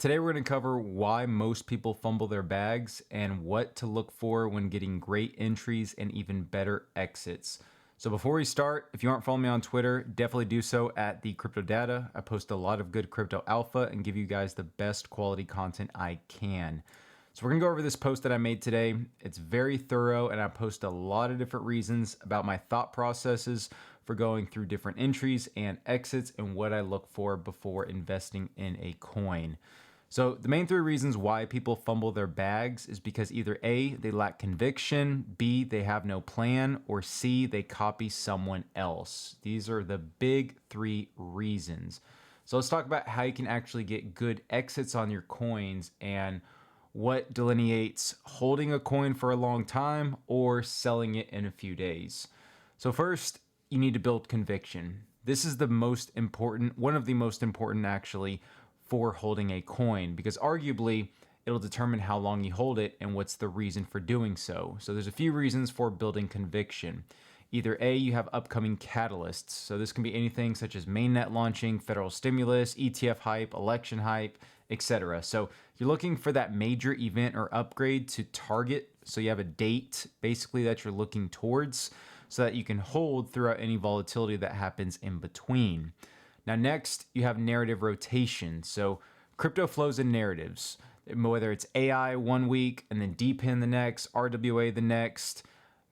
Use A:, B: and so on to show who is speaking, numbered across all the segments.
A: Today we're going to cover why most people fumble their bags and what to look for when getting great entries and even better exits. So before we start, if you aren't following me on Twitter, definitely do so at thecryptodata. I post a lot of good crypto alpha and give you guys the best quality content I can. So we're going to go over this post that I made today. It's very thorough and I post a lot of different reasons about my thought processes for going through different entries and exits and what I look for before investing in a coin. So the main three reasons why people fumble their bags is because either A, they lack conviction, B, they have no plan, or C, they copy someone else. These are the big three reasons. So let's talk about how you can actually get good exits on your coins and what delineates holding a coin for a long time or selling it in a few days. So first, you need to build conviction. This is the most important, one of the most important actually, for holding a coin, because arguably it'll determine how long you hold it and what's the reason for doing so. So there's a few reasons for building conviction. Either A, you have upcoming catalysts. So this can be anything such as mainnet launching, federal stimulus, ETF hype, election hype, etc. So you're looking for that major event or upgrade to target. So you have a date basically that you're looking towards so that you can hold throughout any volatility that happens in between. Now, next, you have narrative rotation. So crypto flows in narratives, whether it's AI one week and then DePIN the next, RWA the next,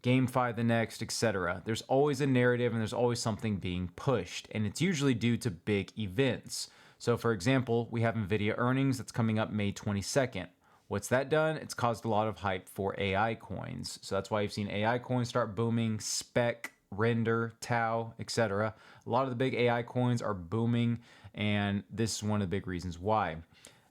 A: GameFi the next, etc. There's always a narrative and there's always something being pushed, and it's usually due to big events. So for example, we have NVIDIA earnings that's coming up May 22nd. What's that done? It's caused a lot of hype for AI coins. So that's why you've seen AI coins start booming, spec, render, tau, etc. A lot of the big AI coins are booming, and this is one of the big reasons why.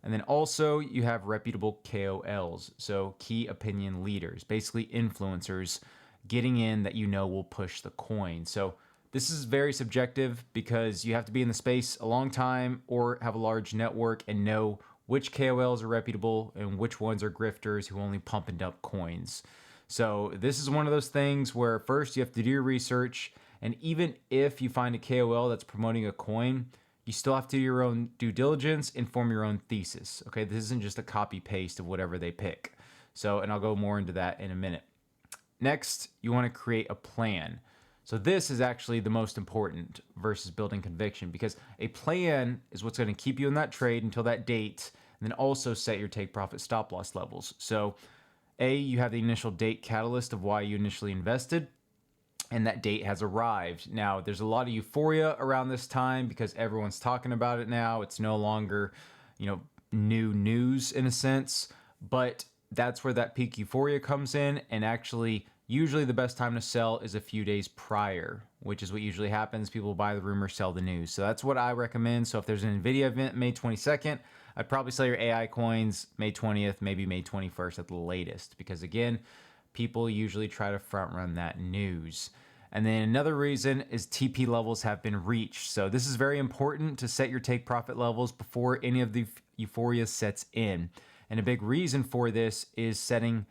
A: And then also you have reputable KOLs, so key opinion leaders, basically influencers getting in that you know will push the coin. So this is very subjective because you have to be in the space a long time or have a large network and know which KOLs are reputable and which ones are grifters who only pump and dump coins. So this is one of those things where first you have to do your research, and even if you find a KOL that's promoting a coin, you still have to do your own due diligence and form your own thesis. Okay, this isn't just a copy paste of whatever they pick. So, and I'll go more into that in a minute. Next, you want to create a plan. So this is actually the most important versus building conviction, because a plan is what's going to keep you in that trade until that date, and then also set your take profit stop loss levels. So A, you have the initial date catalyst of why you initially invested, and that date has arrived. Now, there's a lot of euphoria around this time because everyone's talking about it now. It's no longer, new news in a sense, but that's where that peak euphoria comes in. And actually, usually the best time to sell is a few days prior, which is what usually happens. People buy the rumor, sell the news. So that's what I recommend. So if there's an NVIDIA event May 22nd, I'd probably sell your AI coins May 20th, maybe May 21st at the latest, because again, people usually try to front run that news. And then another reason is TP levels have been reached. So this is very important to set your take profit levels before any of the euphoria sets in. And a big reason for this is setting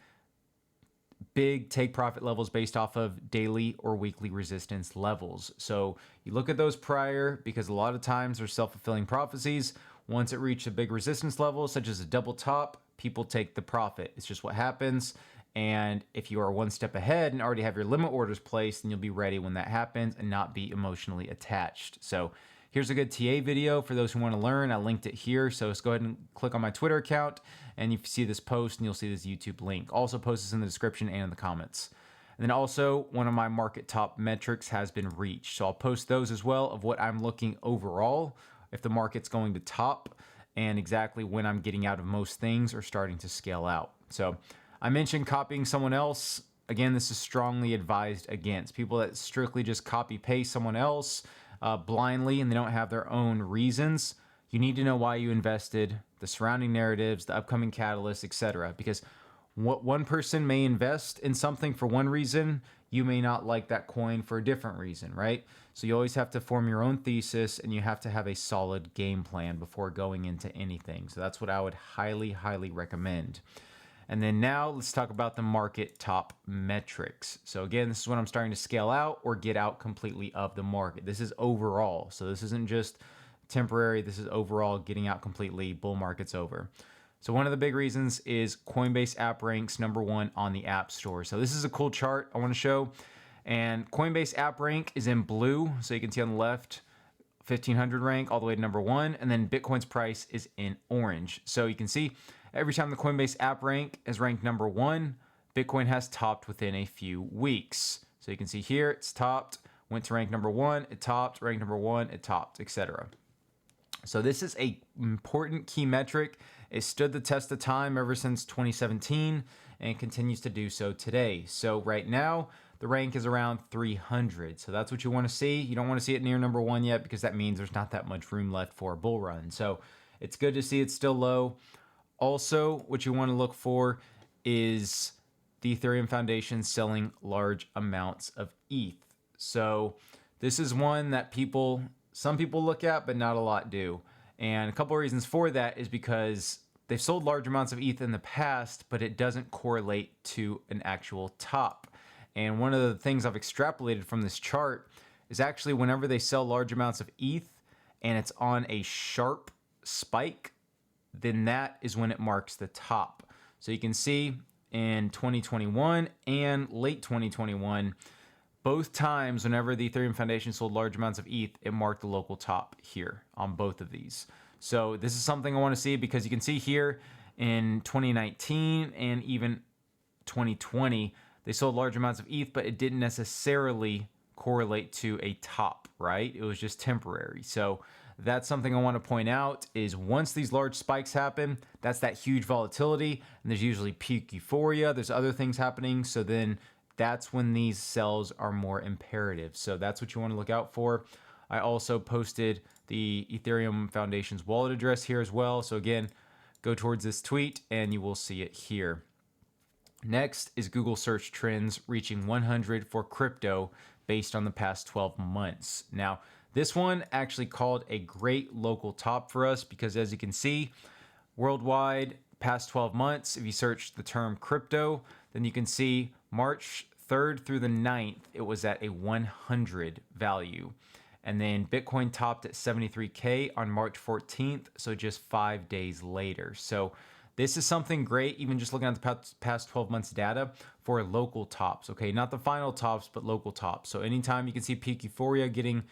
A: big take profit levels based off of daily or weekly resistance levels. So you look at those prior, because a lot of times they're self-fulfilling prophecies. Once it reaches a big resistance level, such as a double top, people take the profit. It's just what happens. And if you are one step ahead and already have your limit orders placed, then you'll be ready when that happens and not be emotionally attached. So here's a good TA video for those who want to learn. I linked it here. So let's go ahead and click on my Twitter account and you see this post and you'll see this YouTube link. Also post this in the description and in the comments. And then also one of my market top metrics has been reached. So I'll post those as well of what I'm looking overall, if the market's going to top, and exactly when I'm getting out of most things or starting to scale out. So I mentioned copying someone else. Again, this is strongly advised against. People that strictly just copy paste someone else blindly and they don't have their own reasons. You need to know why you invested, the surrounding narratives, the upcoming catalysts, etc. Because what one person may invest in something for one reason, you may not like that coin for a different reason, right? So you always have to form your own thesis and you have to have a solid game plan before going into anything. So that's what I would highly, highly recommend. And then now let's talk about the market top metrics. So again, this is when I'm starting to scale out or get out completely of the market. This is overall. So this isn't just temporary. This is overall getting out completely. Bull market's over. So one of the big reasons is Coinbase app ranks #1 on the App Store. So this is a cool chart I want to show. And Coinbase app rank is in blue. So you can see on the left, 1500 rank all the way to #1. And then Bitcoin's price is in orange. So you can see every time the Coinbase app rank is ranked #1, Bitcoin has topped within a few weeks. So you can see here, it's topped, went to rank #1, it topped, rank #1, it topped, etc. So this is a important key metric. It stood the test of time ever since 2017 and continues to do so today. So right now, the rank is around 300. So that's what you want to see. You don't want to see it near #1 yet because that means there's not that much room left for a bull run. So it's good to see it's still low. Also, what you want to look for is the Ethereum Foundation selling large amounts of ETH. So this is one that some people look at, but not a lot do. And a couple of reasons for that is because they've sold large amounts of ETH in the past, but it doesn't correlate to an actual top. And one of the things I've extrapolated from this chart is actually whenever they sell large amounts of ETH and it's on a sharp spike, then that is when it marks the top. So you can see in 2021 and late 2021, both times whenever the Ethereum Foundation sold large amounts of ETH, it marked the local top here on both of these. So this is something I want to see because you can see here in 2019 and even 2020, they sold large amounts of ETH, but it didn't necessarily correlate to a top, right? It was just temporary. So that's something I want to point out is once these large spikes happen, that's that huge volatility, and there's usually peak euphoria. There's other things happening. So then that's when these sells are more imperative. So that's what you want to look out for. I also posted the Ethereum Foundation's wallet address here as well. So again, go towards this tweet and you will see it here. Next is Google search trends reaching 100 for crypto based on the past 12 months. Now, this one actually called a great local top for us because as you can see, worldwide, past 12 months, if you search the term crypto, then you can see March 3rd through the 9th, it was at a 100 value. And then Bitcoin topped at 73K on March 14th, so just 5 days later. So this is something great, even just looking at the past 12 months data for local tops, okay? Not the final tops, but local tops. So anytime you can see peak euphoria getting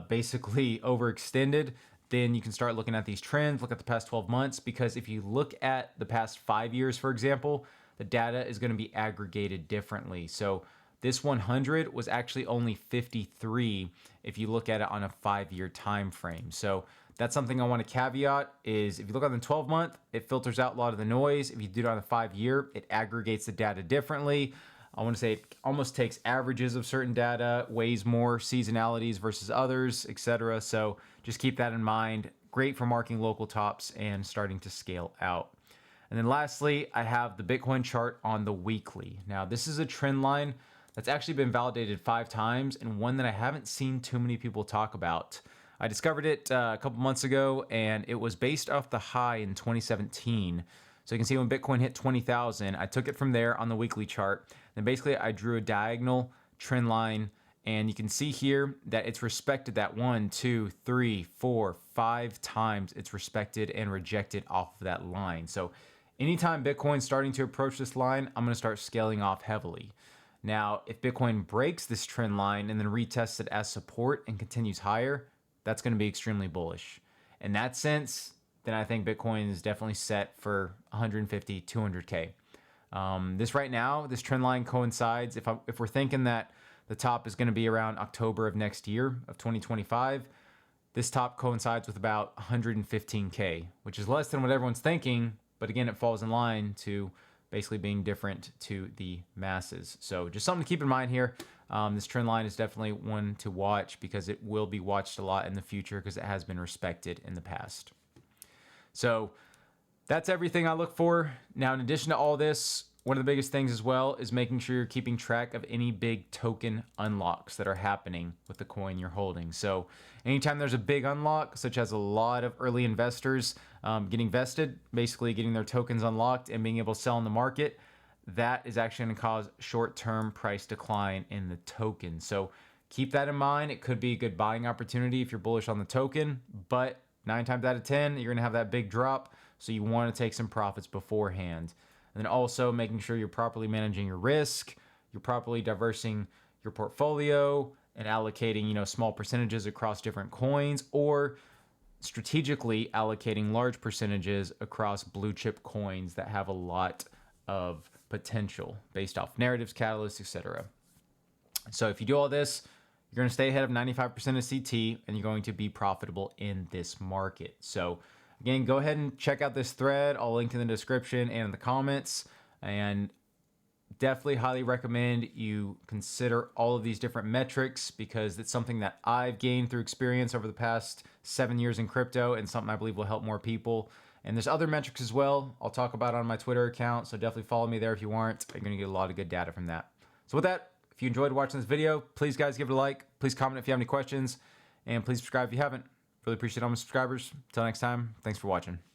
A: basically overextended, then you can start looking at these trends, look at the past 12 months, because if you look at the past 5 years, for example, the data is going to be aggregated differently. So this 100 was actually only 53 if you look at it on a 5-year time frame. So that's something I want to caveat is if you look on the 12-month, it filters out a lot of the noise. If you do it on a 5-year, it aggregates the data differently. I want to say it almost takes averages of certain data, weighs more seasonalities versus others, etc. So just keep that in mind. Great for marking local tops and starting to scale out. And then lastly, I have the Bitcoin chart on the weekly. Now, this is a trend line that's actually been validated 5 times and one that I haven't seen too many people talk about. I discovered it a couple months ago, and it was based off the high in 2017. So you can see when Bitcoin hit 20,000, I took it from there on the weekly chart. Then basically I drew a diagonal trend line, and you can see here that it's respected that 1, 2, 3, 4, 5 times it's respected and rejected off of that line. So anytime Bitcoin's starting to approach this line, I'm going to start scaling off heavily. Now, if Bitcoin breaks this trend line and then retests it as support and continues higher, that's going to be extremely bullish. In that sense, then I think Bitcoin is definitely set for 150, 200K. This right now, this trend line coincides. If we're thinking that the top is going to be around October of next year, of 2025, this top coincides with about 115K, which is less than what everyone's thinking. But again, it falls in line to basically being different to the masses. So just something to keep in mind here. This trend line is definitely one to watch because it will be watched a lot in the future because it has been respected in the past. So that's everything I look for. Now, in addition to all this, one of the biggest things as well is making sure you're keeping track of any big token unlocks that are happening with the coin you're holding. So anytime there's a big unlock, such as a lot of early investors getting vested, basically getting their tokens unlocked and being able to sell in the market, that is actually going to cause short-term price decline in the token. So keep that in mind. It could be a good buying opportunity if you're bullish on the token, but 9 times out of 10, you're gonna have that big drop. So you wanna take some profits beforehand. And then also making sure you're properly managing your risk, you're properly diversing your portfolio and allocating, small percentages across different coins, or strategically allocating large percentages across blue chip coins that have a lot of potential based off narratives, catalysts, etc. So if you do all this, you're going to stay ahead of 95% of CT and you're going to be profitable in this market. So again, go ahead and check out this thread. I'll link in the description and in the comments, and definitely highly recommend you consider all of these different metrics, because it's something that I've gained through experience over the past 7 years in crypto and something I believe will help more people. And there's other metrics as well I'll talk about on my Twitter account, so definitely follow me there if you aren't. You're going to get a lot of good data from that. So with that, if you enjoyed watching this video, please guys give it a like. Please comment if you have any questions, and please subscribe if you haven't. Really appreciate all my subscribers. Until next time, thanks for watching.